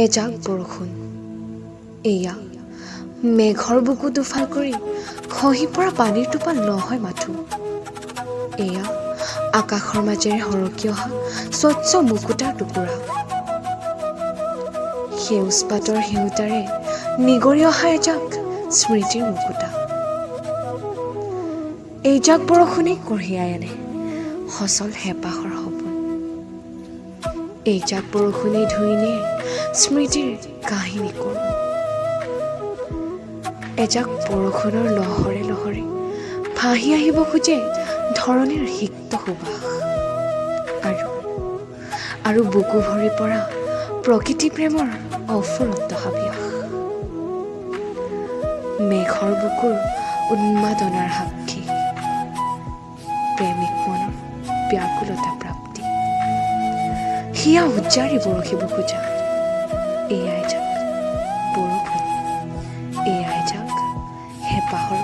এজাক বৰষুণ এয়া মেঘৰ বুকু দুফাল কৰি খহি পৰা পানীৰ টোপাল নহয় মাথো। এয়া আকাশৰ মাজেৰে সৰকি অহা স্বচ্ছ মুকুতাৰ টুকুৰা। সেউজ পাতৰ সেউতাৰে নিগৰি অহা এজাক স্মৃতিৰ মুকুতা। এইজাক বৰষুণেই কঢ়িয়াই আনে সচল হেঁপাহৰ সপোন। এইজাক বৰষুণেই ধুই নিয়ে স্মৃতিৰ কাহিনী কৰোঁ। এজাক বৰষুণৰ লহৰে লহৰে ভাহি আহিব খোজে ধৰণীৰ সিক্ত সুবাস আৰু বুকু ভৰি পৰা প্ৰকৃতি প্ৰেমৰ অফুৰন্ত হাবিয়াস। মেঘৰ বুকুৰ উন্মাদনাৰ সাক্ষী প্ৰেমিক মনৰ ব্যাকুলতা প্ৰাপ্তি। হিয়া উজ্জাৰি বৰশিব খোজা এয়াই যাক বৰষুণ, এয়াই যাক হেঁপাহৰ